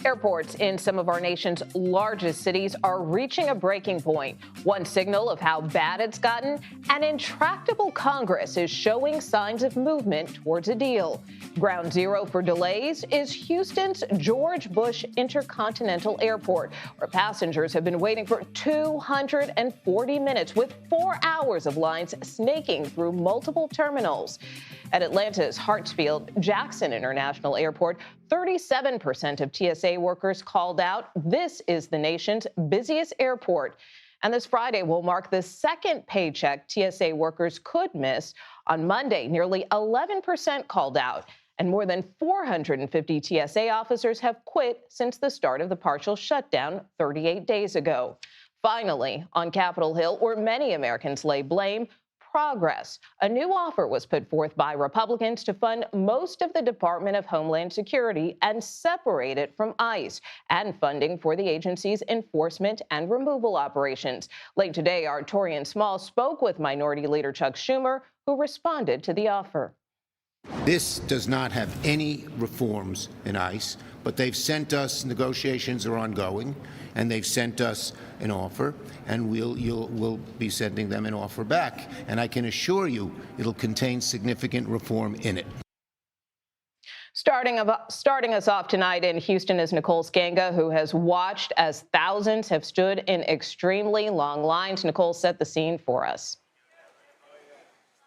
Airports in some of our nation's largest cities are reaching a breaking point. One signal of how bad it's gotten, an intractable Congress is showing signs of movement towards a deal. Ground zero for delays is Houston's George Bush Intercontinental Airport, where passengers have been waiting for 240 minutes with 4 hours of lines snaking through multiple terminals. At Atlanta's Hartsfield-Jackson International Airport, 37% of TSA workers called out. This is the nation's busiest airport. And this Friday will mark the second paycheck TSA workers could miss. On Monday, nearly 11% called out, and more than 450 TSA officers have quit since the start of the partial shutdown 38 days ago. Finally, on Capitol Hill, where many Americans lay blame, progress. A new offer was put forth by Republicans to fund most of the Department of Homeland Security and separate it from ICE, and funding for the agency's enforcement and removal operations. Late today, our Taurean Small spoke with Minority Leader Chuck Schumer, who responded to the offer. This does not have any reforms in ICE, but they've sent us, negotiations are ongoing, and they've sent us an offer, and we'll be sending them an offer back. And I can assure you it'll contain significant reform in it. Starting us off tonight in Houston is Nicole Sganga, who has watched as thousands have stood in extremely long lines. Nicole, set the scene for us.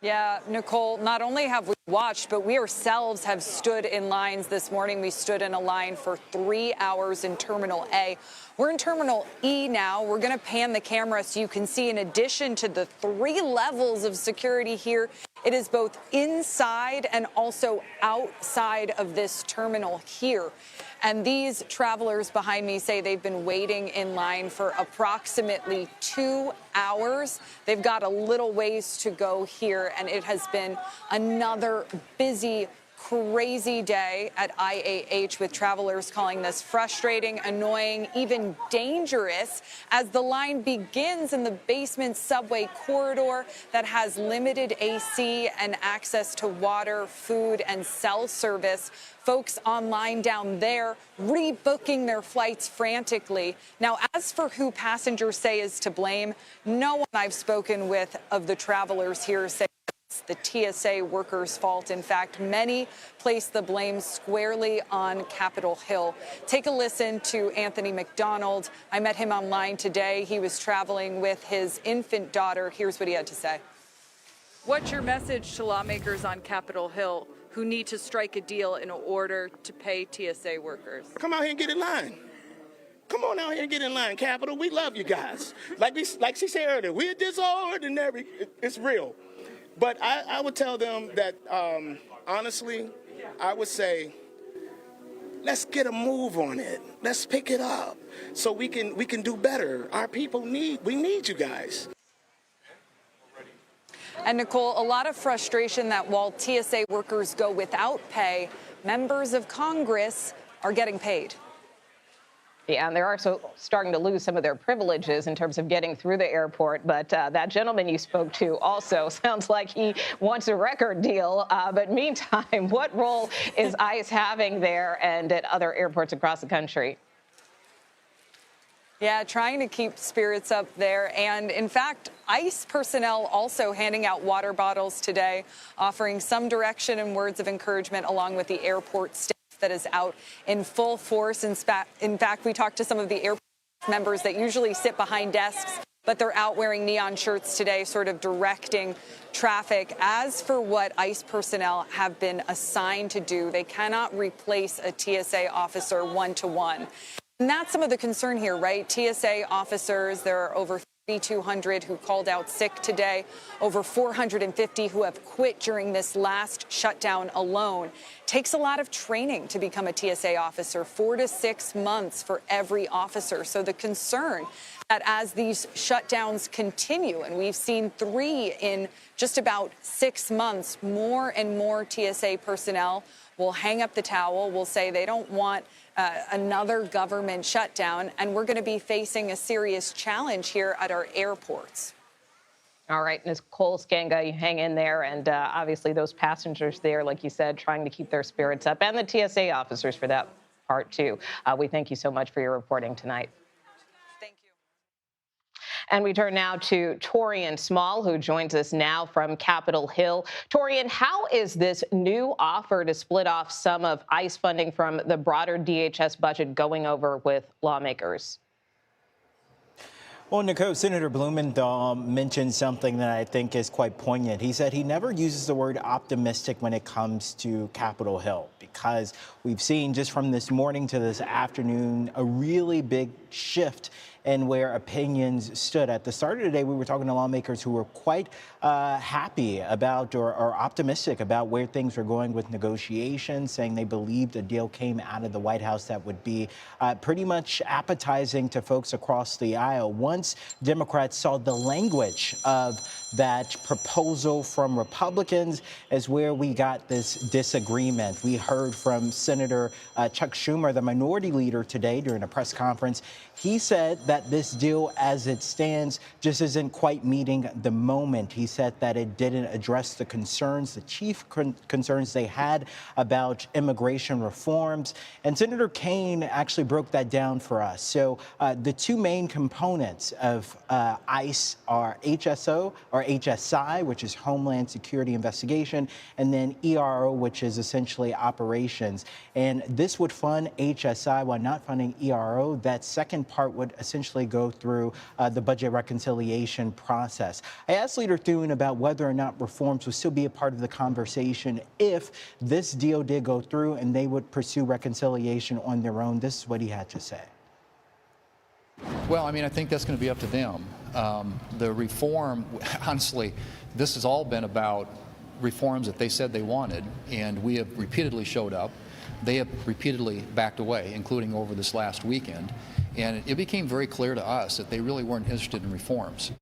Yeah, Nicole, not only have we watched, but we ourselves have stood in lines this morning. We stood in a line for 3 hours in Terminal A. We're in Terminal E now. We're going to pan the camera so you can see, in addition to the 3 levels of security here, it is both inside and also outside of this terminal here. And these travelers behind me say they've been waiting in line for approximately 2 hours. They've got a little ways to go here, and it has been another busy, crazy day at IAH, with travelers calling this frustrating, annoying, even dangerous, as the line begins in the basement subway corridor that has limited AC and access to water, food, and cell service. Folks online down there rebooking their flights frantically. Now, as for who passengers say is to blame, no one I've spoken with of the travelers here say it's the TSA workers' fault. In fact, many place the blame squarely on Capitol Hill. Take a listen to Anthony McDonald. I met him online today. He was traveling with his infant daughter. Here's what he had to say. What's your message to lawmakers on Capitol Hill who need to strike a deal in order to pay TSA workers? Come out here and get in line. Come on out here and get in line, Capitol. We love you guys. Like she said earlier, we're disordinary. It's real. But I would tell them that, honestly, I would say, let's get a move on it. Let's pick it up so we can do better. Our people we need you guys. And Nicole, a lot of frustration that while TSA workers go without pay, members of Congress are getting paid. Yeah, and they're also starting to lose some of their privileges in terms of getting through the airport. But that gentleman you spoke to also sounds like he wants a record deal. But meantime, what role is ICE having there and at other airports across the country? Yeah, trying to keep spirits up there. And in fact, ICE personnel also handing out water bottles today, offering some direction and words of encouragement, along with the airport staff that is out in full force. In fact, we talked to some of the airport members that usually sit behind desks, but they're out wearing neon shirts today, sort of directing traffic. As for what ICE personnel have been assigned to do, they cannot replace a TSA officer one-to-one. And that's some of the concern here, right? TSA officers, there are over 3,200 who called out sick today, over 450 who have quit during this last shutdown alone. Takes a lot of training to become a TSA officer, 4 to 6 months for every officer. So the concern that as these shutdowns continue, and we've seen 3 in just about 6 months, more and more TSA personnel will hang up the towel, will say they don't want another government shutdown, and we're going to be facing a serious challenge here at our airports. All right, Nicole Sganga, you hang in there, and obviously those passengers there, like you said, trying to keep their spirits up, and the TSA officers for that part two. We thank you so much for your reporting tonight. Thank you. And we turn now to Taurean Small, who joins us now from Capitol Hill. Taurean, how is this new offer to split off some of ICE funding from the broader DHS budget going over with lawmakers? Well, Nicole, Senator Blumenthal mentioned something that I think is quite poignant. He said he never uses the word optimistic when it comes to Capitol Hill, because we've seen just from this morning to this afternoon a really big shift in where opinions stood. At the start of the day, we were talking to lawmakers who were quite happy about or optimistic about where things were going with negotiations, saying they believed a deal came out of the White House that would be pretty much appetizing to folks across the aisle. Once Democrats saw the language of that proposal from Republicans is where we got this disagreement. We heard from Senator Chuck Schumer, the minority leader, today during a press conference. He said that this deal as it stands just isn't quite meeting the moment. He said that it didn't address the concerns, the chief concerns they had about immigration reforms. And Senator Kaine actually broke that down for us. So the two main components of ICE are HSO or HSI, which is Homeland Security Investigation, and then ERO, which is essentially operations. And this would fund HSI while not funding ERO. That second part would essentially go through the budget reconciliation process. I asked Leader Thune about whether or not reforms would still be a part of the conversation if this deal did go through and they would pursue reconciliation on their own. This is what he had to say. Well, I mean, I think that's going to be up to them. The reform, honestly, this has all been about reforms that they said they wanted, and we have repeatedly showed up. They have repeatedly backed away, including over this last weekend. And it became very clear to us that they really weren't interested in reforms.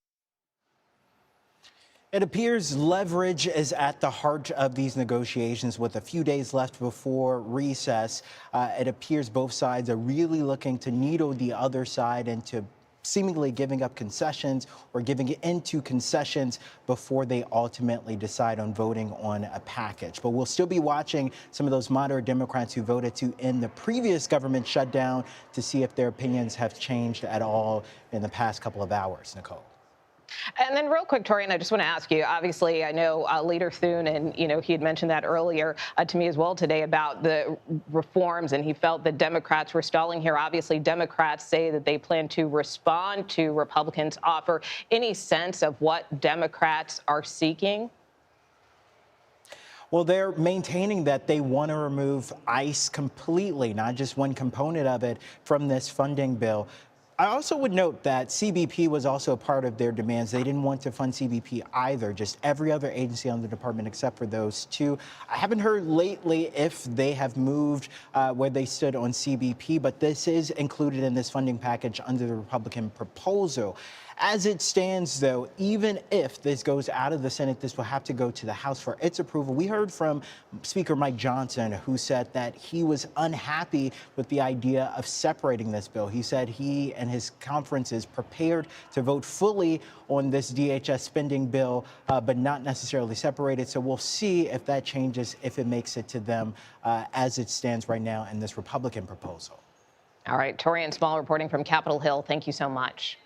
It appears leverage is at the heart of these negotiations. With a few days left before recess, it appears both sides are really looking to needle the other side into seemingly giving up concessions or giving into concessions before they ultimately decide on voting on a package. But we'll still be watching some of those moderate Democrats who voted to end the previous government shutdown to see if their opinions have changed at all in the past couple of hours. Nicole. And then real quick, Taurean, I just want to ask you, obviously, I know Leader Thune, and, he had mentioned that earlier to me as well today about the reforms, and he felt that Democrats were stalling here. Obviously, Democrats say that they plan to respond to Republicans' offer. Any sense of what Democrats are seeking? Well, they're maintaining that they want to remove ICE completely, not just one component of it, from this funding bill. I also would note that CBP was also a part of their demands. They didn't want to fund CBP either, just every other agency on the department except for those two. I haven't heard lately if they have moved where they stood on CBP, but this is included in this funding package under the Republican proposal. As it stands, though, even if this goes out of the Senate, this will have to go to the House for its approval. We heard from Speaker Mike Johnson, who said that he was unhappy with the idea of separating this bill. He said he and his conference is prepared to vote fully on this DHS spending bill, but not necessarily separated. So we'll see if that changes, if it makes it to them as it stands right now in this Republican proposal. All right, Taurean Small reporting from Capitol Hill. Thank you so much.